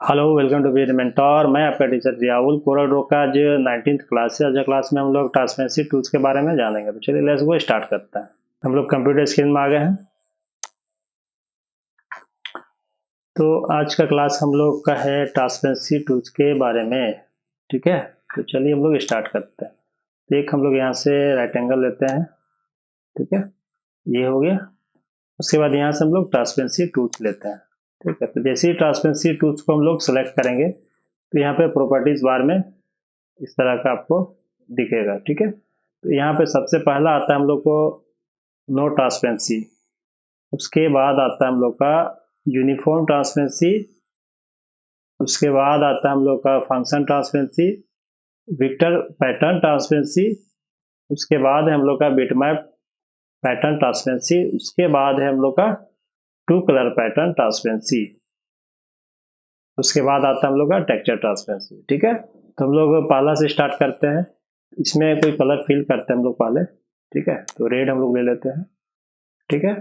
Hello welcome to B mentor. मैं आपका teacher रियाउल Corel Draw का जो 19th क्लास है। आज क्लास में हम लोग ट्रांसपेरेंसी टूल्स के बारे में जानेंगे। तो चलिए लेट्स गो स्टार्ट करते हैं। हम लोग कंप्यूटर स्क्रीन में आ गए हैं। तो आज का क्लास हम लोग का है ट्रांसपेरेंसी टूल्स के बारे में। ठीक है, तो चलिए हम लोग स्टार्ट करते हैं। तो एक हम लोग यहाँ से राइट एंगल लेते हैं। ठीक है, ये हो गया। उसके बाद यहाँ से हम लोग ट्रांसपेरेंसी टूल्स लेते हैं। ठीक है, तो जैसे ही ट्रांसपेरेंसी टूल्स को हम लोग सेलेक्ट करेंगे तो यहाँ पे प्रॉपर्टीज बार में इस तरह का आपको दिखेगा। ठीक है, तो यहाँ पे सबसे पहला आता है हम लोग को नो ट्रांसपेरेंसी। उसके बाद आता है हम लोग का यूनिफॉर्म ट्रांसपेरेंसी। उसके बाद आता है हम लोग का function transparency, vector pattern transparency. उसके बाद है हम लोग का बिटमैप पैटर्न ट्रांसपेरेंसी। उसके बाद है हम लोग का टू कलर पैटर्न ट्रांसपेरेंसी। उसके बाद आता है हम लोग का टेक्सचर ट्रांसपेरेंसी। ठीक है, तो हम लोग पहला से स्टार्ट करते हैं। इसमें कोई कलर फिल करते हैं हम लोग पहले। ठीक है, तो रेड हम लोग ले लेते हैं। ठीक है,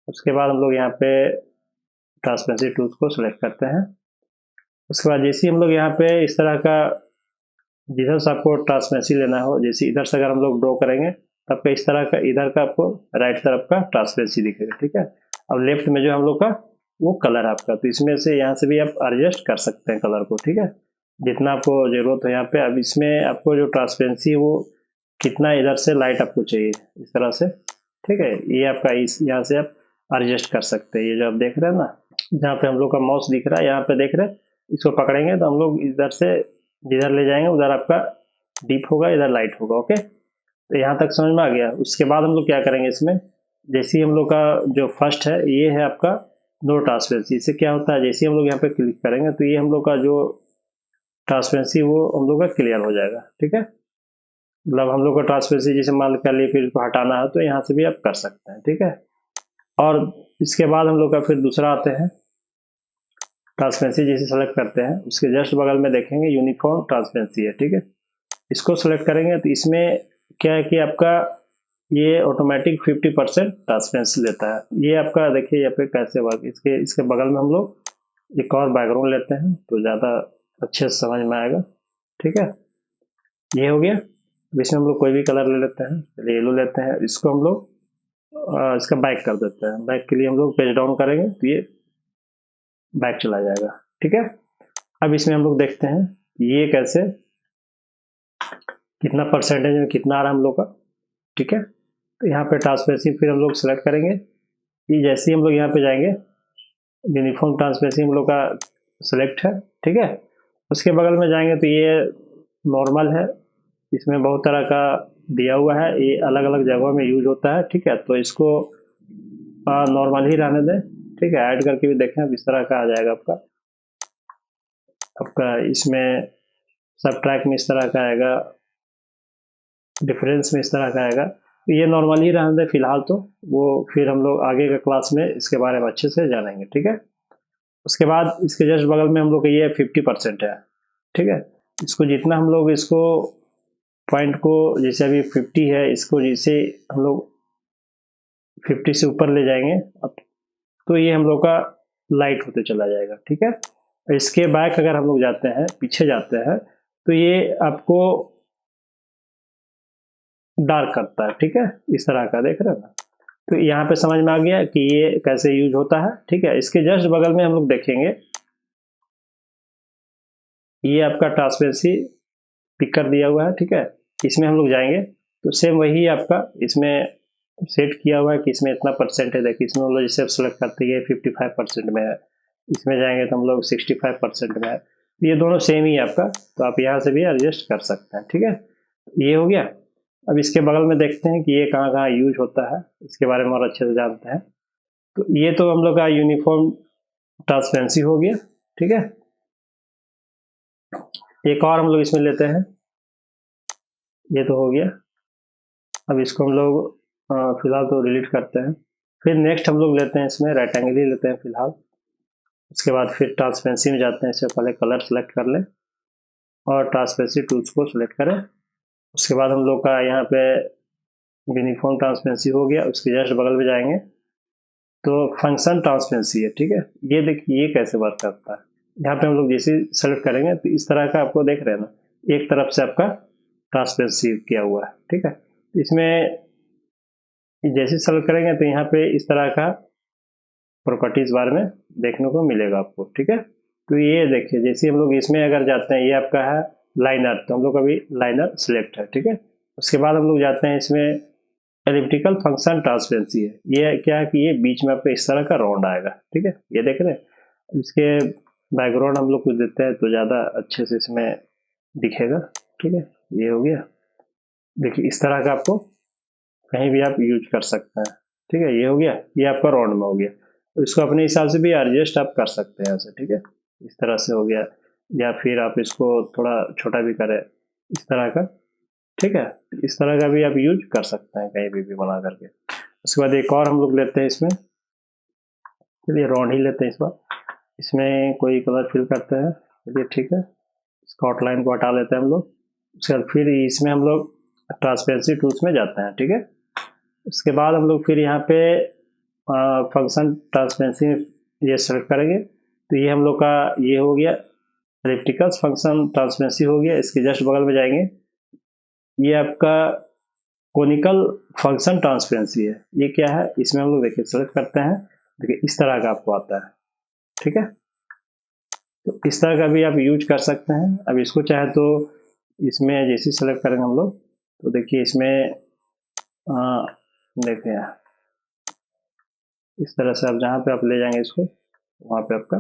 उसके बाद हम लोग यहाँ पे ट्रांसपेरेंसी टूल्स को सिलेक्ट करते हैं। उसके बाद जैसे हम लोग यहाँ पे इस तरह का जिधर से आपको ट्रांसपेरेंसी लेना हो, जैसे इधर से अगर हम लोग ड्रॉ करेंगे तब का इस तरह का इधर का आपको राइट तरफ का ट्रांसपेरेंसी दिखेगा। ठीक है, अब लेफ्ट में जो हम लोग का वो कलर आपका, तो इसमें से यहाँ से भी आप एडजस्ट कर सकते हैं कलर को। ठीक है, जितना आपको जरूरत हो यहाँ पे। अब इसमें आपको जो ट्रांसपेरेंसी वो कितना इधर से लाइट आपको चाहिए इस तरह से। ठीक है, ये आपका इस यहाँ से आप एडजस्ट कर सकते हैं। ये जो आप देख रहे हैं ना, जहाँ पे हम लोग का माउस दिख रहा है, यहाँ पे देख रहे हैं, इसको पकड़ेंगे तो हम लोग इधर से जिधर ले जाएंगे उधर आपका डीप होगा, इधर लाइट होगा। ओके, तो यहाँ तक समझ में आ गया। उसके बाद हम लोग क्या करेंगे, इसमें जैसे ही हम लोग का जो फर्स्ट है ये है आपका नो ट्रांसपेरेंसी। इससे क्या होता है, जैसे ही हम लोग यहाँ पे क्लिक करेंगे तो ये हम लोग का जो ट्रांसपेरेंसी वो हम लोग का क्लियर हो जाएगा। ठीक है, मतलब हम लोग को ट्रांसपेरेंसी जैसे मान कर लिए फिर इसको हटाना है तो यहाँ से भी आप कर सकते हैं। ठीक है, और इसके बाद हम लोग का फिर दूसरा आते हैं ट्रांसपेरेंसी। जैसे सेलेक्ट करते हैं उसके जस्ट बगल में देखेंगे यूनिफॉर्म ट्रांसपेरेंसी है। ठीक है, इसको सेलेक्ट करेंगे तो इसमें क्या है कि आपका ये ऑटोमेटिक 50% ट्रांसपेरेंसी लेता है। ये आपका देखिए यहाँ पे कैसे वर्क, इसके इसके बगल में हम लोग एक और बैकग्राउंड लेते हैं तो ज़्यादा अच्छे से समझ में आएगा। ठीक है, ये हो गया। इसमें हम लोग कोई भी कलर ले लेते हैं। चलिए येलो लेते हैं। इसको हम लोग इसका बैक कर देते हैं। बैक के लिए हम लोग पेज डाउन करेंगे तो ये बैक चला जाएगा। ठीक है, अब इसमें हम लोग देखते हैं ये कैसे कितना परसेंटेज में कितना आ रहा है हम लोग का। ठीक है, तो यहाँ पे ट्रांसपेरेंसी फिर हम लोग सेलेक्ट करेंगे। ये जैसे ही हम लोग यहाँ पे जाएंगे यूनिफॉर्म ट्रांसपेरेंसी हम लोग का सेलेक्ट है। ठीक है, उसके बगल में जाएंगे तो ये नॉर्मल है। इसमें बहुत तरह का दिया हुआ है, ये अलग अलग जगहों में यूज होता है। ठीक है, तो इसको नॉर्मल ही रहने दें। ठीक है, ऐड करके भी देखें अब इस तरह का आ जाएगा आपका। आपका इसमें सब ट्रैक में इस तरह का आएगा, डिफरेंस में इस तरह का आएगा। तो ये नॉर्मल ही रहने दें फिलहाल, तो वो फिर हम लोग आगे का क्लास में इसके बारे में अच्छे से जानेंगे। ठीक है, उसके बाद इसके जस्ट बगल में हम लोग का ये 50% है। ठीक है, इसको जितना हम लोग इसको पॉइंट को जैसे अभी 50 है, इसको जैसे हम लोग 50 से ऊपर ले जाएंगे अब तो ये हम लोग का लाइट होते चला जाएगा। ठीक है, इसके बैक अगर हम लोग जाते हैं, पीछे जाते हैं, तो ये आपको डार्क करता है। ठीक है, इस तरह का देख रहे हैं ना, तो यहाँ पे समझ में आ गया कि ये कैसे यूज होता है। ठीक है, इसके जस्ट बगल में हम लोग देखेंगे ये आपका ट्रांसपेरेंसी पिकर दिया हुआ है। ठीक है, इसमें हम लोग जाएंगे तो सेम वही आपका इसमें सेट किया हुआ है कि इसमें इतना परसेंट है। देखिए इसमें हम लोग जैसे सेलेक्ट करते हैं 55% में है, इसमें जाएंगे तो हम लोग 65% में है। ये दोनों सेम ही है आपका, तो आप यहाँ से भी एडजस्ट कर सकते हैं। ठीक है, ये हो गया। अब इसके बगल में देखते हैं कि ये कहाँ कहाँ यूज होता है, इसके बारे में और अच्छे से जानते हैं। तो ये तो हम लोग का यूनिफॉर्म ट्रांसपेरेंसी हो गया। ठीक है, एक और हम लोग इसमें लेते हैं, ये तो हो गया। अब इसको हम लोग फिलहाल तो डिलीट करते हैं। फिर नेक्स्ट हम लोग लेते हैं इसमें राइट एंगल ही लेते हैं फिलहाल। उसके बाद फिर ट्रांसपेरेंसी में जाते हैं। इससे पहले कलर सेलेक्ट कर लें और ट्रांसपेरेंसी टूल्स को सिलेक्ट करें। उसके बाद हम लोग का यहाँ पे यूनिफॉर्म ट्रांसपेरेंसी हो गया। उसके जस्ट बगल में जाएंगे तो फंक्शन ट्रांसपेरेंसी है। ठीक है, ये देखिए ये कैसे वर्क करता है। यहाँ पे हम लोग जैसे सेलेक्ट करेंगे तो इस तरह का आपको देख रहे हैं ना, एक तरफ से आपका ट्रांसपेरेंसी किया हुआ है, ठीक है। इसमें जैसे सेलेक्ट करेंगे तो यहाँ पे इस तरह का प्रॉपर्टीज बार में देखने को मिलेगा आपको, ठीक है। तो ये देखिए जैसे हम लोग इसमें अगर जाते हैं, ये आपका है लाइनर, तो हम लोग अभी लाइनर सिलेक्ट है, ठीक है। उसके बाद हम लोग जाते हैं इसमें एलिप्टिकल फंक्शन ट्रांसपेरेंसी है, ये क्या है कि ये बीच में आपका इस तरह का राउंड आएगा, ठीक है, ये देख रहे हैं। इसके बैकग्राउंड हम लोग कुछ देते हैं तो ज़्यादा अच्छे से इसमें दिखेगा, ठीक है। ये हो गया, देखिए इस तरह का आपको कहीं भी आप यूज कर सकते हैं, ठीक है। ये हो गया, ये आपका राउंड में हो गया। तो इसको अपने हिसाब से भी एडजस्ट आप कर सकते हैं ऐसे, ठीक है। इस तरह से हो गया, या फिर आप इसको थोड़ा छोटा भी करें इस तरह का, ठीक है। इस तरह का भी आप यूज कर सकते हैं कहीं भी बना करके। उसके बाद एक और हम लोग लेते हैं इसमें, चलिए राउंड ही लेते हैं इस बार। इसमें कोई कलर फिल करते हैं, चलिए ठीक है। इसका आउटलाइन को हटा लेते हैं हम लोग। उसके बाद फिर इसमें हम लोग ट्रांसपेरेंसी टूल्स में जाते हैं, ठीक है। उसके बाद हम लोग फिर यहाँ पे फंक्शन ट्रांसपेरेंसी ये सेलेक्ट करेंगे, तो ये हम लोग का ये हो गया एलिप्टिकल फंक्शन ट्रांसपेरेंसी हो गया। इसके जस्ट बगल में जाएंगे, ये आपका कोनिकल फंक्शन ट्रांसपेरेंसी है। ये क्या है, इसमें हम लोग देखिए सेलेक्ट करते हैं, देखिए इस तरह का आपको आता है, ठीक है। तो इस तरह का भी आप यूज कर सकते हैं। अब इसको चाहे तो इसमें जैसे सेलेक्ट करेंगे हम लोग, तो देखिए इसमें देखिए इस तरह से आप जहाँ पे आप ले जाएंगे इसको, वहाँ पे आपका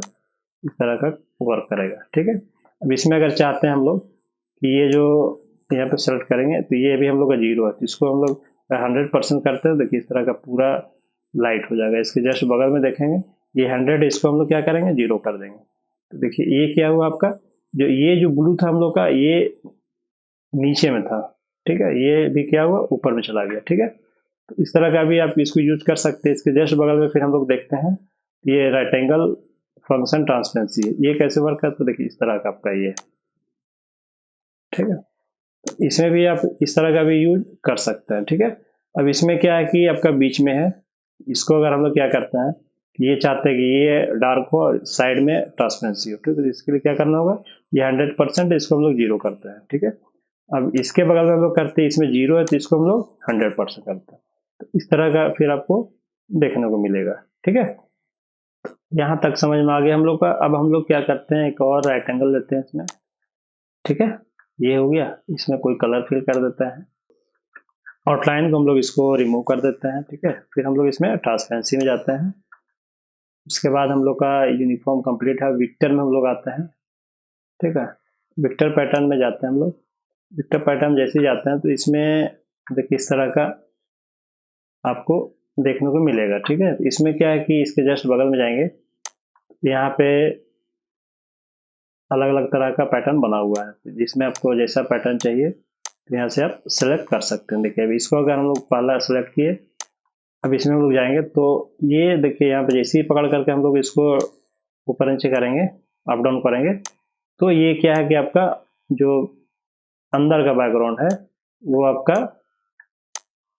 इस तरह का वर्क करेगा, ठीक है। अब इसमें अगर चाहते हैं हम लोग कि ये जो यहाँ पे सेलेक्ट करेंगे तो ये भी हम लोग का 0 है, तो इसको हम लोग 100% करते हैं, देखिए इस तरह का पूरा लाइट हो जाएगा। इसके जस्ट बगल में देखेंगे ये 100 है, इसको हम लोग क्या करेंगे 0 कर देंगे। तो देखिए ये क्या हुआ आपका, जो ब्लू था हम लोग का ये नीचे में था, ठीक है, ये भी क्या हुआ ऊपर में चला गया, ठीक है। तो इस तरह का भी आप इसको यूज कर सकते हैं। इसके जस्ट बगल में फिर हम लोग देखते हैं ये रेक्टेंगल फंक्शन ट्रांसपेरेंसी है, ये कैसे वर्क करता है, तो देखिए इस तरह का आपका ये, ठीक है। तो इसमें भी आप इस तरह का भी यूज कर सकते हैं, ठीक है। अब इसमें क्या है कि आपका बीच में है, इसको अगर हम लोग क्या करते हैं, ये चाहते हैं कि ये डार्क हो और साइड में ट्रांसपेरेंसी हो, ठीक है। तो इसके लिए क्या करना होगा, ये 100%, इसको हम लोग 0 करते हैं, ठीक है। अब इसके बगल में हम लोग करते हैं, इसमें 0 है तो इसको हम लोग 100% करते हैं। तो इस तरह का फिर आपको देखने को मिलेगा, ठीक है। यहाँ तक समझ में आ गया हम लोग का। अब हम लोग क्या करते हैं, एक और राइट एंगल लेते हैं इसमें, ठीक है। ये हो गया, इसमें कोई कलर फिल कर देता है, आउटलाइन को हम लोग इसको रिमूव कर देते हैं, ठीक है। फिर हम लोग इसमें ट्रांसपेरेंसी में जाते हैं। उसके बाद हम लोग का यूनिफॉर्म कंप्लीट है, विक्टर में हम लोग आते हैं, ठीक है। विक्टर पैटर्न में जाते हैं हम लोग। विक्टर पैटर्न जैसे ही जाते हैं तो इसमें देखिए इस तरह का आपको देखने को मिलेगा, ठीक है। इसमें क्या है कि इसके जस्ट बगल में जाएंगे, यहाँ पे अलग अलग तरह का पैटर्न बना हुआ है, जिसमें आपको जैसा पैटर्न चाहिए तो यहाँ से आप सेलेक्ट कर सकते हैं। देखिए अभी इसको अगर हम लोग पहला सेलेक्ट किए, अब इसमें हम लोग जाएंगे तो ये देखिए यहाँ पे जैसे ही पकड़ करके हम लोग इसको ऊपर नीचे करेंगे, अप डाउन करेंगे, तो ये क्या है कि आपका जो अंदर का बैकग्राउंड है वो आपका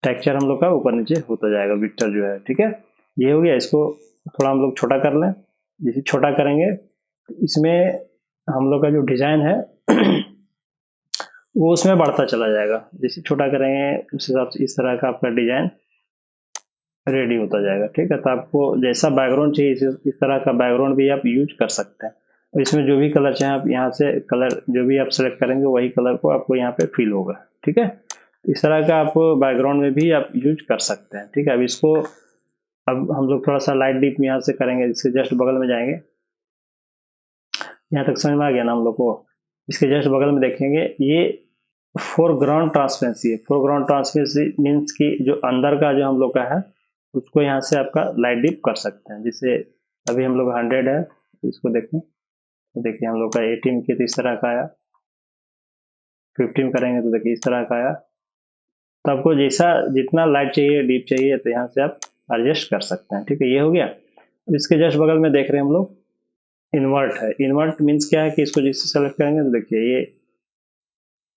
टेक्सचर हम लोग का ऊपर नीचे होता जाएगा, विक्टर जो है, ठीक है। ये हो गया, इसको थोड़ा हम लोग छोटा कर लें। जैसे छोटा करेंगे इसमें हम लोग का जो डिजाइन है वो उसमें बढ़ता चला जाएगा। जैसे छोटा करेंगे उस हिसाब से इस तरह का आपका डिजाइन रेडी होता जाएगा, ठीक है। तो आपको जैसा बैकग्राउंड चाहिए इस तरह का बैकग्राउंड भी आप यूज कर सकते हैं। और इसमें जो भी कलर चाहे आप यहाँ से कलर जो भी आप सेलेक्ट करेंगे वही कलर को आपको यहाँ पे फील होगा, ठीक है। इस तरह का आप बैकग्राउंड में भी आप यूज कर सकते हैं, ठीक है। अब इसको अब हम लोग थोड़ा सा लाइट डीप यहाँ से करेंगे, इसके जस्ट बगल में जाएंगे। यहाँ तक समझ में आ गया ना हम लोग को। इसके जस्ट बगल में देखेंगे ये फोरग्राउंड ट्रांसपेरेंसी है। फोरग्राउंड ट्रांसपेरेंसी मीन्स कि जो अंदर का जो हम लोग का है उसको यहाँ से आपका लाइट डीप कर सकते हैं। जैसे अभी हम लोग 100 है, इसको देखें तो देखिए हम लोग का 18 की तो इस तरह का आया, 15 करेंगे तो देखिए इस तरह का आया। तो आपको जैसा जितना लाइट चाहिए डीप चाहिए तो यहाँ से आप एडजस्ट कर सकते हैं, ठीक है। ये हो गया। इसके जस्ट बगल में देख रहे हैं हम लोग इन्वर्ट है। इन्वर्ट मीन्स क्या है कि इसको जैसे सेलेक्ट करेंगे तो देखिए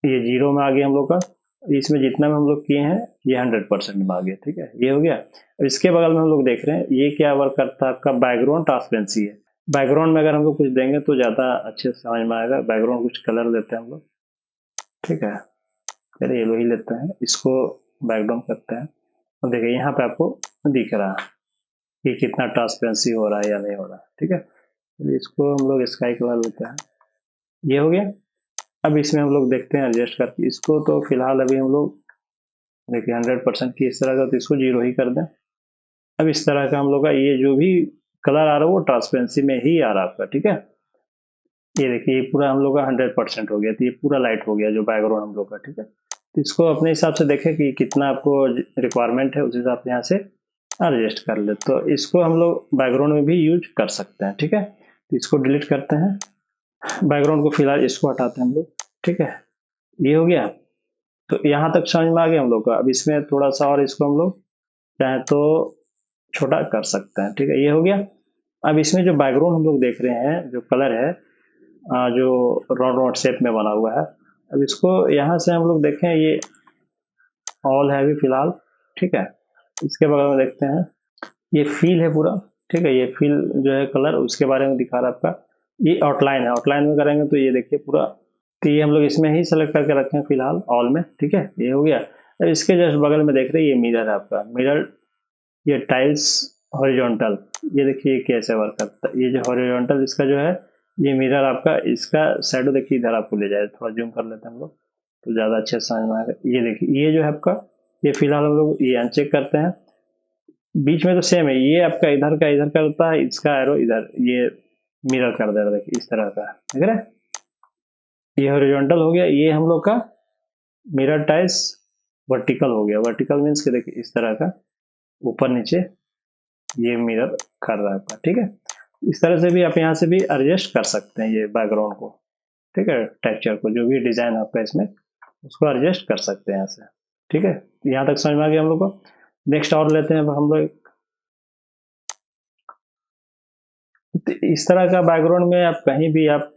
ये 0 में आ गया हम लोग का। इसमें जितना भी हम लोग किए हैं ये 100% में आ गया, ठीक है। ये हो गया। इसके बगल में हम लोग देख रहे हैं ये क्या वर्क करता है, आपका बैकग्राउंड ट्रांसपेरेंसी है। बैकग्राउंड में अगर हम लोग कुछ देंगे तो ज़्यादा अच्छे से समझ में आएगा। बैकग्राउंड कुछ कलर देते हैं हम लोग, ठीक है। चलिए येलो ही लेते हैं, इसको बैकग्राउंड करते हैं। और देखिए यहाँ पे आपको दिख रहा है कि कितना ट्रांसपेरेंसी हो रहा है या नहीं हो रहा है, ठीक है। चलिए इसको हम लोग स्काई कलर लेते हैं, ये हो गया। अब इसमें हम लोग देखते हैं एडजस्ट करके इसको, तो फिलहाल अभी हम लोग देखिए 100% की इस तरह का, तो इसको 0 ही कर दें। अब इस तरह का हम लोग का ये जो भी कलर आ रहा है वो ट्रांसपेरेंसी में ही आ रहा है आपका, ठीक है। ये देखिए ये पूरा हम लोग का 100% हो गया, तो ये पूरा लाइट हो गया जो बैकग्राउंड हम लोग का, ठीक है। तो इसको अपने हिसाब से देखें कि कितना आपको रिक्वायरमेंट है, उस हिसाब से यहाँ से एडजस्ट कर ले। तो इसको हम लोग बैकग्राउंड में भी यूज कर सकते हैं, ठीक है। तो इसको डिलीट करते हैं, बैकग्राउंड को फिलहाल इसको हटाते हैं हम लोग, ठीक है। ये हो गया। तो यहाँ तक समझ में आ गया हम लोग का। अब इसमें थोड़ा सा और इसको हम लोग चाहे तो छोटा कर सकते हैं, ठीक है। ये हो गया। अब इसमें जो बैकग्राउंड हम लोग देख रहे हैं, जो कलर है जो राउंड राउंड शेप में बना हुआ है, अब इसको यहाँ से हम लोग देखें, ये ऑल है अभी फिलहाल, ठीक है। इसके बगल में देखते हैं, ये फील है पूरा, ठीक है। ये फील जो है कलर, उसके बारे में दिखा रहा है आपका। ये आउटलाइन है, आउटलाइन में करेंगे तो ये देखिए पूरा, तो ये हम लोग इसमें ही सेलेक्ट करके रखें फिलहाल ऑल में, ठीक है। ये हो गया। अब इसके जस्ट बगल में देख रहे हैं ये मिरर है आपका, मिरर, ये टाइल्स हॉरिजॉन्टल, ये देखिए कैसे वर्क करता है। ये जो हॉरिजॉन्टल इसका जो है, ये मिरर आपका, इसका शैडो देखिए इधर आपको ले जाए, थोड़ा जूम कर लेते हैं हम लोग तो ज़्यादा अच्छे से समझ में आएगा। ये देखिए ये जो है आपका, ये फिलहाल हम लोग ये अनचेक करते हैं। बीच में तो सेम है, ये आपका इधर का इधर करता है, इसका एरो इधर, ये मिरर कर दे रहा है, देखिए इस तरह का, देख रहे हैं। ये हॉरिजॉन्टल हो गया, ये हम लोग का मिरर टाइल्स वर्टिकल हो गया। वर्टिकल मीन्स कि देखिए इस तरह का ऊपर नीचे ये मिरर कर रहा है आपका, ठीक है। इस तरह से भी आप यहाँ से भी एडजस्ट कर सकते हैं ये बैकग्राउंड को, ठीक है। टेक्सचर को, जो भी डिजाइन आपका इसमें, उसको एडजस्ट कर सकते हैं यहाँ से, ठीक है। यहाँ तक समझ में आ गया हम लोग को। नेक्स्ट और लेते हैं हम लोग, तो इस तरह का बैकग्राउंड में आप कहीं भी आप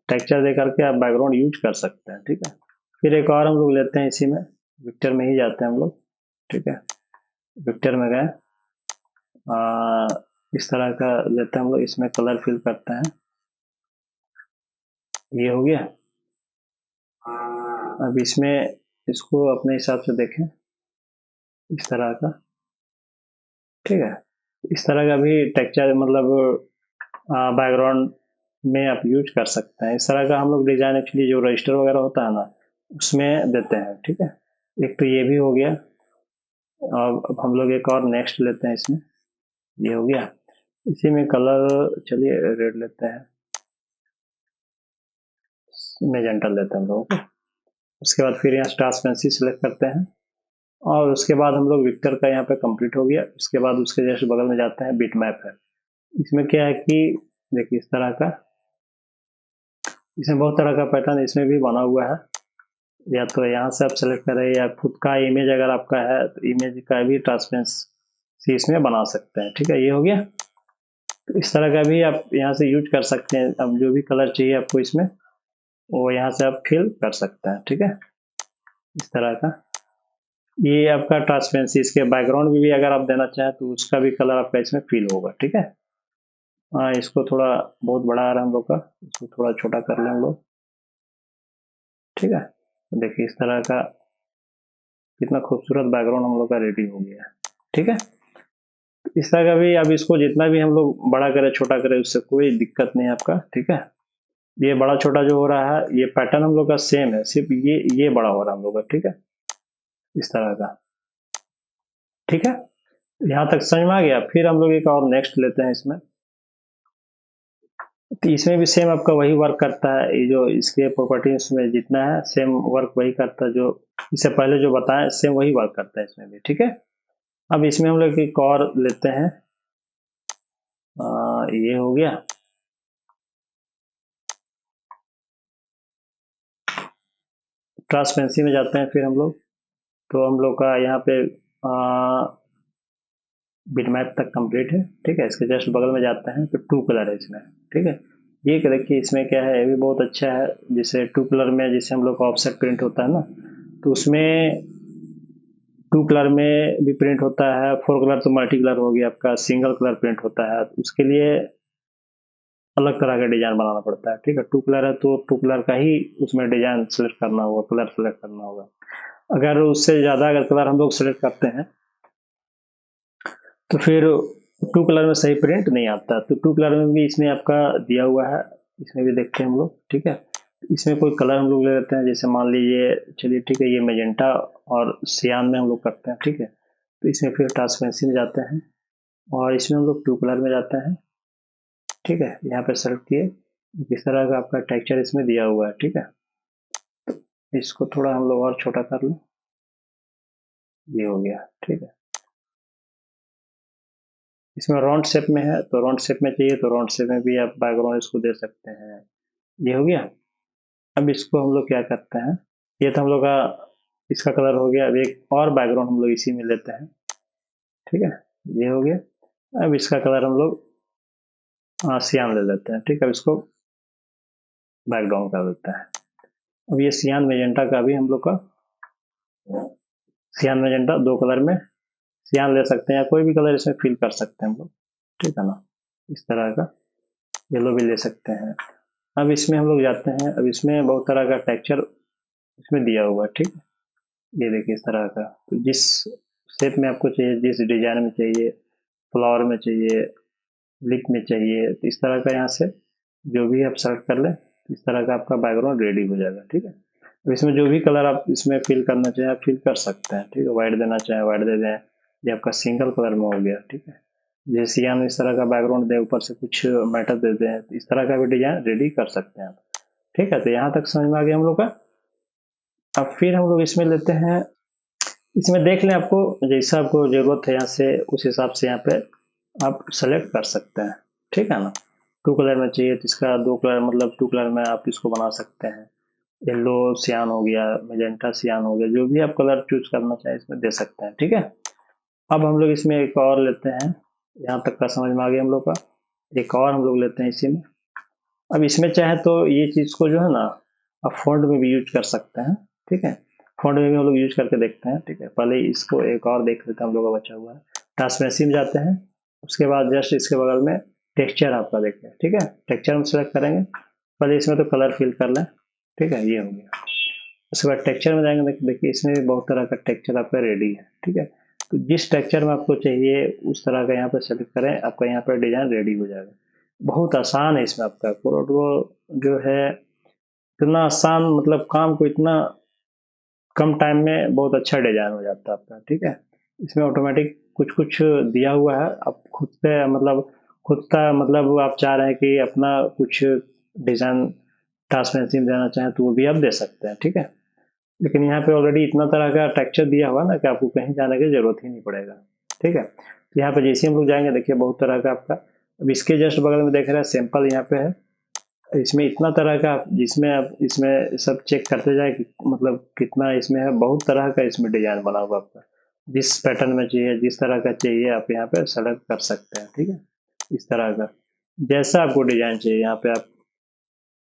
टेक्सचर दे करके आप बैकग्राउंड यूज कर सकते हैं, ठीक है। फिर एक और हम लोग लेते हैं, इसी में विक्टर में ही जाते हैं हम लोग, ठीक है। विक्टर में गए, इस तरह का लेते हैं हम लोग, इसमें कलर फिल करते हैं, ये हो गया। अब इसमें इसको अपने हिसाब से देखें, इस तरह का, ठीक है। इस तरह का भी टेक्सचर मतलब बैकग्राउंड में आप यूज कर सकते हैं। इस तरह का हम लोग डिजाइन एक्चुअली जो रजिस्टर वगैरह होता है ना, उसमें देते हैं, ठीक है। एक तो ये भी हो गया। अब हम लोग एक और नेक्स्ट लेते हैं इसमें, ये हो गया। इसी में कलर, चलिए रेड लेते हैं, मेजेंटा लेते हैं हम लोग। उसके बाद फिर यहाँ ट्रांसपेरेंसी सेलेक्ट करते हैं, और उसके बाद हम लोग विक्टर का यहाँ पे कंप्लीट हो गया। उसके बाद उसके जस्ट बगल में जाते हैं, बिट मैप है। इसमें क्या है कि देखिए इस तरह का, इसमें बहुत तरह का पैटर्न इसमें भी बना हुआ है। या तो यहाँ से आप सेलेक्ट करें, या खुद का इमेज अगर आपका है तो इमेज का भी ट्रांसपेरेंसी इसमें बना सकते हैं, ठीक है। ये हो गया। तो इस तरह का भी आप यहाँ से यूज कर सकते हैं। अब जो भी कलर चाहिए आपको इसमें, वो यहाँ से आप फिल कर सकते हैं, ठीक है। इस तरह का ये आपका ट्रांसपेरेंसी, इसके बैकग्राउंड में भी अगर आप देना चाहें तो उसका भी कलर आपका इसमें फिल होगा, ठीक है। इसको थोड़ा बहुत बड़ा आ रहा है हम लोग का, इसको थोड़ा छोटा कर लें हम लोग, ठीक है। देखिए इस तरह का कितना खूबसूरत बैकग्राउंड हम लोग का रेडी हो गया है, ठीक है। इस तरह का भी, अब इसको जितना भी हम लोग बड़ा करें छोटा करें उससे कोई दिक्कत नहीं है आपका, ठीक है। ये बड़ा छोटा जो हो रहा है, ये पैटर्न हम लोग का सेम है, सिर्फ ये बड़ा हो रहा है हम लोग का, ठीक है। इस तरह का, ठीक है। यहाँ तक समझ में आ गया। फिर हम लोग एक और नेक्स्ट लेते हैं इसमें, तो इसमें भी सेम आपका वही वर्क करता है। ये जो इसके प्रॉपर्टीज में जितना है सेम वर्क वही करता है, जो इससे पहले जो बताया सेम वही वर्क करता है इसमें भी, ठीक है। अब इसमें हम लोग एक और लेते हैं, ये हो गया। ट्रांसपेरेंसी में जाते हैं फिर हम लोग, तो हम लोग का यहाँ पे बिटमैप तक कंप्लीट है, ठीक है। इसके जस्ट बगल में जाते हैं तो टू कलर है इसमें, ठीक है। ये देखिए इसमें क्या है, ये भी बहुत अच्छा है। जैसे टू कलर में जैसे हम लोग का ऑफसेट प्रिंट होता है ना, तो उसमें टू कलर में भी प्रिंट होता है, फोर कलर तो मल्टी कलर हो गया आपका, सिंगल कलर प्रिंट होता है। उसके लिए अलग तरह का डिजाइन बनाना पड़ता है। ठीक है, टू कलर है तो टू कलर का ही उसमें डिजाइन सेलेक्ट करना होगा, कलर सेलेक्ट करना होगा। अगर उससे ज़्यादा अगर कलर हम लोग सेलेक्ट करते हैं तो फिर टू कलर में सही प्रिंट नहीं आता। तो टू कलर में भी इसमें आपका दिया हुआ है, इसमें भी देखते हैं हम लोग। ठीक है, इसमें कोई कलर हम लोग ले लेते हैं, जैसे मान लीजिए, चलिए ठीक है, ये मैजेंटा और सियान में हम लोग करते हैं। ठीक है, तो इसमें फिर ट्रांसपेरेंसी में जाते हैं और इसमें हम लोग टू कलर में जाते हैं। ठीक है, यहाँ पे सेलेक्ट किए, किस तरह का आपका टेक्सचर इसमें दिया हुआ है। ठीक है, इसको थोड़ा हम लोग और छोटा कर लें, ये हो गया। ठीक है, इसमें राउंड शेप में है तो राउंड शेप में चाहिए तो राउंड शेप में भी आप बैकग्राउंड इसको दे सकते हैं। ये हो गया। अब इसको हम लोग क्या करते हैं, ये तो हम लोग का इसका कलर हो गया। अब एक और बैकग्राउंड हम लोग इसी में लेते हैं। ठीक है, ये हो गया। अब इसका कलर हम लोग सियान ले लेते हैं। ठीक है, अब इसको बैकग्राउंड कर देते हैं। अब ये सियान मेजेंटा का भी हम लोग का, सियान मेजेंटा दो कलर में सियान ले सकते हैं या कोई भी कलर इसमें फिल कर सकते हैं हम लोग। ठीक है ना, इस तरह का येलो भी ले सकते हैं। अब इसमें हम लोग जाते हैं, अब इसमें बहुत तरह का टेक्सचर इसमें दिया हुआ है। ठीक है, ये देखिए इस तरह का, तो जिस शेप में आपको चाहिए, जिस डिजाइन में चाहिए, फ्लावर में चाहिए, लिप में चाहिए, तो इस तरह का यहाँ से जो भी आप सेलेक्ट कर लें, इस तरह का आपका बैकग्राउंड रेडी हो जाएगा। ठीक है, तो इसमें जो भी कलर आप इसमें फिल करना चाहें आप फिल कर सकते हैं। ठीक है, व्हाइट देना चाहें व्हाइट दे दें, ये आपका सिंगल कलर में हो गया। ठीक है, जैसे सियान इस तरह का बैकग्राउंड दें, ऊपर से कुछ मैटर दे दें, तो इस तरह का भी डिजाइन रेडी कर सकते हैं आप। ठीक है, तो यहाँ तक समझ में आ गया हम लोग का। अब फिर हम लोग इसमें लेते हैं, इसमें देख लें आपको जैसा आपको जरूरत है यहाँ से उस हिसाब से यहाँ पे आप सेलेक्ट कर सकते हैं। ठीक है ना, टू कलर में चाहिए तो इसका दो कलर, मतलब टू कलर में आप इसको बना सकते हैं। येलो सियान हो गया, मेजेंटा सियान हो गया, जो भी आप कलर चूज करना चाहें इसमें दे सकते हैं। ठीक है, अब हम लोग इसमें एक और लेते हैं, यहाँ तक का समझ में आ गया हम लोग का। एक और हम लोग लेते हैं इसी में। अब इसमें चाहे तो ये चीज को जो है ना आप फॉन्ट में भी यूज कर सकते हैं। ठीक है, फॉन्ट में भी हम लोग यूज करके देखते हैं। ठीक है, पहले इसको एक और देख लेते हैं हम लोग का बचा हुआ है। ट्रांसपेरेंसी में जाते हैं, उसके बाद जस्ट इसके बगल में टेक्सचर आपका देखते हैं। ठीक है, टेक्सचर हम सेलेक्ट करेंगे, पहले इसमें तो कलर फिल कर लें। ठीक है, ये हो गया। उसके बाद टेक्सचर में जाएंगे, देखिए इसमें भी बहुत तरह का टेक्सचर आपका रेडी है। ठीक है, तो जिस टेक्सचर में आपको चाहिए उस तरह का यहाँ पे सेलेक्ट करें, आपका यहाँ पर डिजाइन रेडी हो जाएगा। बहुत आसान है इसमें आपका कोड वो जो है, इतना आसान, मतलब काम को इतना कम टाइम में बहुत अच्छा डिजाइन हो जाता है आपका। ठीक है, इसमें ऑटोमेटिक कुछ कुछ दिया हुआ है, आप खुद से मतलब खुद का मतलब आप चाह रहे हैं कि अपना कुछ डिजाइन ट्रांसपेरेंसी में देना चाहें तो वो भी आप दे सकते हैं। ठीक है, लेकिन यहाँ पे ऑलरेडी इतना तरह का टेक्सचर दिया हुआ ना कि आपको कहीं जाने की जरूरत ही नहीं पड़ेगा। ठीक है, तो यहाँ पे जैसे हम लोग जाएंगे देखिए बहुत तरह का आपका, अब इसके जस्ट बगल में देख रहे हैं सैंपल यहाँ पे है। इसमें इतना तरह का जिसमें आप इसमें सब चेक करते जाए कि मतलब कितना इसमें है, बहुत तरह का इसमें डिजाइन बना हुआ आपका। जिस पैटर्न में चाहिए, जिस तरह का चाहिए आप यहाँ पे सेलेक्ट कर सकते हैं। ठीक है, इस तरह का जैसा आपको डिजाइन चाहिए यहाँ पे आप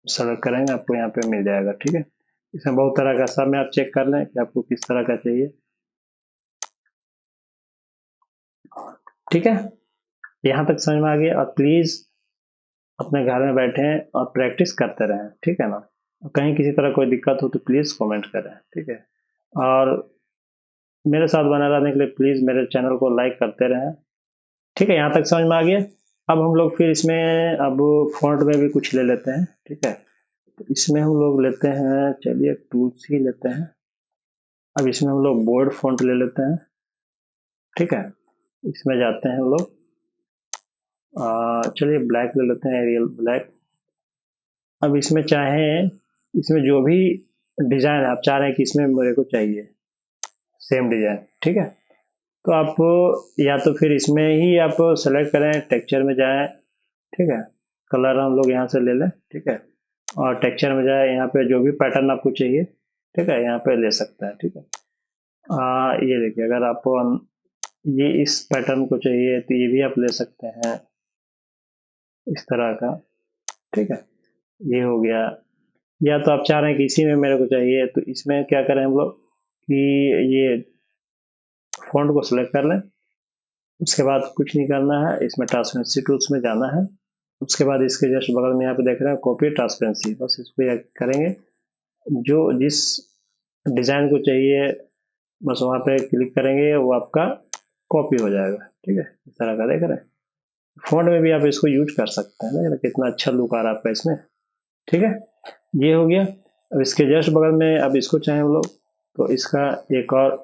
सेलेक्ट करेंगे, आपको यहाँ पे मिल जाएगा। ठीक है, इसमें बहुत तरह का, सब में आप चेक कर लें कि आपको किस तरह का चाहिए। ठीक है, यहाँ तक समझ में आ गया। और प्लीज अपने घर में बैठे और प्रैक्टिस करते रहें। ठीक है ना, कहीं किसी तरह कोई दिक्कत हो तो प्लीज कमेंट करें। ठीक है, और मेरे साथ बना रहने के लिए प्लीज मेरे चैनल को लाइक करते रहें। ठीक है, यहाँ तक समझ में आ गया। अब हम लोग फिर इसमें अब फॉन्ट में भी कुछ ले लेते हैं। ठीक है, तो इसमें हम लोग लेते हैं, चलिए टूल्स ही लेते हैं। अब इसमें हम लोग बोल्ड फॉन्ट ले लेते हैं। ठीक है, इसमें जाते हैं हम लोग, चलिए ब्लैक ले लेते हैं, एरियल ब्लैक। अब इसमें चाहें, इसमें जो भी डिजाइन आप चाह रहे हैं कि इसमें मेरे को चाहिए सेम डिजाइन। ठीक है, तो आप या तो फिर इसमें ही आप सेलेक्ट करें, टेक्सचर में जाएं। ठीक है, कलर हम लोग यहाँ से ले लें। ठीक है, और टेक्सचर में जाए, यहाँ पे जो भी पैटर्न आपको चाहिए ठीक है यहाँ पे ले सकते हैं। ठीक है, ये देखिए अगर आपको ये इस पैटर्न को चाहिए तो ये भी आप ले सकते हैं इस तरह का। ठीक है, ये हो गया। या तो आप चाह रहे हैं कि इसी में मेरे को चाहिए तो इसमें क्या करें हम लोग कि ये फॉन्ट को सिलेक्ट कर लें। उसके बाद कुछ नहीं करना है, इसमें ट्रांसपेरेंसी टूल्स में जाना है, उसके बाद इसके जस्ट बगल में यहाँ पे देख रहे हैं कॉपी ट्रांसपेरेंसी, बस इसको ये करेंगे, जो जिस डिज़ाइन को चाहिए बस वहाँ पे क्लिक करेंगे, वो आपका कॉपी हो जाएगा। ठीक है, इस तरह का देख रहे हैं। फॉन्ट में भी आप इसको यूज कर सकते हैं ना, कितना अच्छा लुक आ रहा है आपका इसमें। ठीक है, ये हो गया। अब इसके जस्ट बगल में अब इसको चाहें हम लोग तो इसका एक और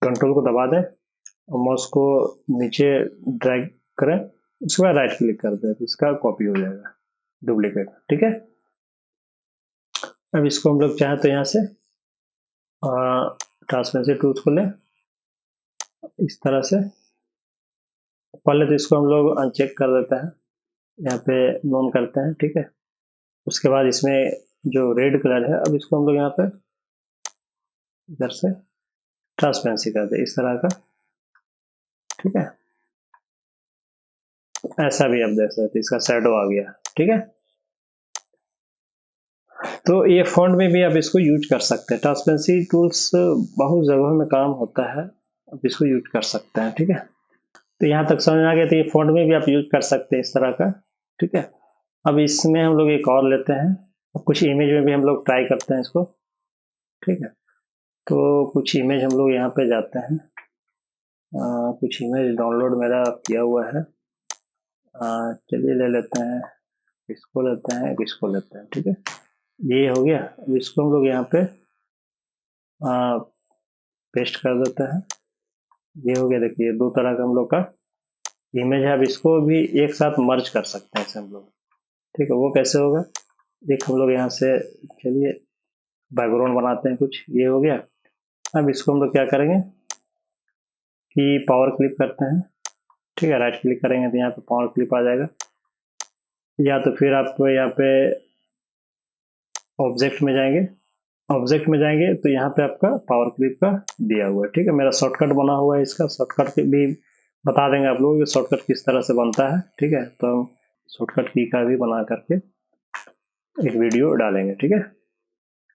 कंट्रोल को दबा दें और माउस को नीचे ड्रैग करें, उसके बाद राइट क्लिक कर दें, इसका कॉपी हो जाएगा डुप्लीकेट। ठीक है, अब इसको हम लोग चाहें तो यहाँ से ट्रांसपेरेंसी टूल्स को लें इस तरह से। पहले तो इसको हम लोग अनचेक कर देते हैं, यहाँ पे नॉन करते हैं। ठीक है, उसके बाद इसमें जो रेड कलर है, अब इसको हम लोग यहाँ पे इधर से ट्रांसपेरेंसी कर दे इस तरह का। ठीक है, ऐसा भी आप देख सकते हैं, इसका शैडो आ गया। ठीक है, तो ये फॉन्ट में भी आप इसको यूज कर सकते हैं। ट्रांसपेरेंसी टूल्स बहुत जगहों में काम होता है, आप इसको यूज कर सकते हैं। ठीक है, तो यहाँ तक समझ आ गया, तो ये फॉन्ट में भी आप यूज कर सकते हैं इस तरह का। ठीक है, अब इसमें हम लोग एक और लेते हैं, कुछ इमेज में भी हम लोग ट्राई करते हैं इसको। ठीक है, तो कुछ इमेज हम लोग यहाँ पे जाते हैं, कुछ इमेज डाउनलोड मेरा किया हुआ है, चलिए ले लेते हैं, इसको लेते हैं, इसको लेते हैं। ठीक है, ये हो गया। अब इसको हम लोग यहाँ पे पेस्ट कर देते हैं, ये हो गया। देखिए दो तरह का हम लोग का इमेज है। अब इसको भी एक साथ मर्ज कर सकते हैं इसे हम लोग। ठीक है, वो कैसे होगा, एक हम लोग यहाँ से चलिए बैकग्राउंड बनाते हैं कुछ, ये हो गया। अब इसको हम लोग क्या करेंगे कि पावर क्लिक करते हैं। ठीक है, राइट क्लिक करेंगे तो यहाँ पे पावर क्लिप आ जाएगा, या तो फिर आप यहाँ पे ऑब्जेक्ट में जाएंगे, ऑब्जेक्ट में जाएंगे तो यहाँ पे आपका पावर क्लिप का दिया हुआ है। ठीक है, मेरा शॉर्टकट बना हुआ है, इसका शॉर्टकट भी बता देंगे आप लोगों को शॉर्टकट किस तरह से बनता है। ठीक है, तो हम शॉर्टकट की का भी बना करके एक वीडियो डालेंगे। ठीक है,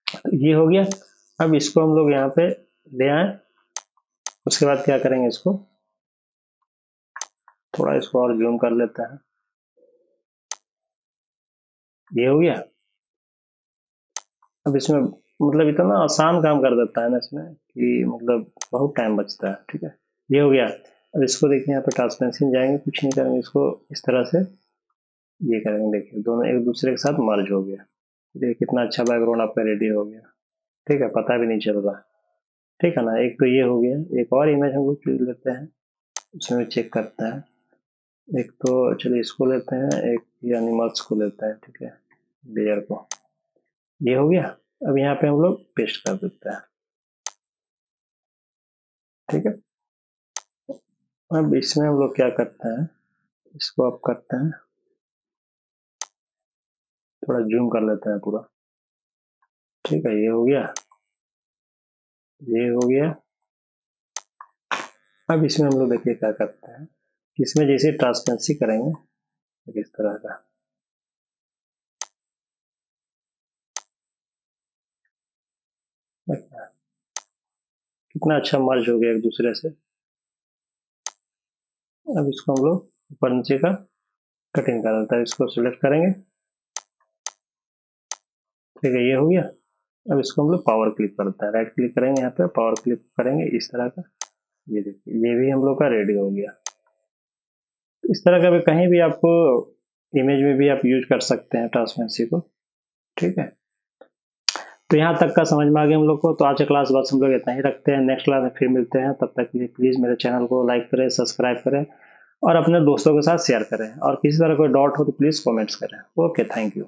तो ये हो गया। अब इसको हम लोग यहाँ पे ले आए, उसके बाद क्या करेंगे, इसको थोड़ा इसको और जूम कर लेते हैं, ये हो गया। अब इसमें मतलब इतना आसान काम कर देता है ना इसमें कि मतलब बहुत टाइम बचता है। ठीक है, ये हो गया। अब इसको देखिए यहाँ पे ट्रांसपेरेंसी में जाएंगे, कुछ नहीं करेंगे, इसको इस तरह से ये करेंगे, देखिए दोनों एक दूसरे के साथ मर्ज हो गया। देखिए कितना अच्छा बैकग्राउंड आपका रेडी हो गया। ठीक है, पता भी नहीं चल रहा। ठीक है ना, एक तो ये हो गया। एक और इमेज हम लोग लेते हैं, उसमें चेक करते हैं। एक तो चलिए इसको लेते हैं, एक ये एनिमल्स को लेते हैं। ठीक है, बेयर को, ये हो गया। अब यहाँ पे हम लोग पेस्ट कर देते हैं। ठीक है, अब इसमें हम लोग क्या करते हैं, इसको आप करते हैं, थोड़ा जूम कर लेते हैं पूरा। ठीक है, ये हो गया, ये हो गया। अब इसमें हम लोग देखिए क्या करते हैं, इसमें जैसे ट्रांसपेरेंसी करेंगे इस तरह का, कितना अच्छा मर्ज हो गया एक दूसरे से। अब इसको हम लोग ऊपर नीचे का कटिंग कर देता है, इसको सिलेक्ट करेंगे। ठीक है, ये हो गया। अब इसको हम लोग पावर क्लिक करता है, राइट क्लिक करेंगे, यहाँ पे पावर क्लिक करेंगे इस तरह का, ये देखिए ये भी हम लोग का रेडी हो गया। इस तरह का भी कहीं भी आपको इमेज में भी आप यूज कर सकते हैं ट्रांसपेरेंसी को। ठीक है, तो यहाँ तक का समझ में आ गया हम लोग को। तो आज का क्लास बस हम लोग इतना ही रखते हैं, नेक्स्ट क्लास में फिर मिलते हैं। तब तक के लिए प्लीज़ मेरे चैनल को लाइक करें, सब्सक्राइब करें और अपने दोस्तों के साथ शेयर करें, और किसी तरह कोई डाउट हो तो प्लीज़ कमेंट्स करें। Okay, thank you.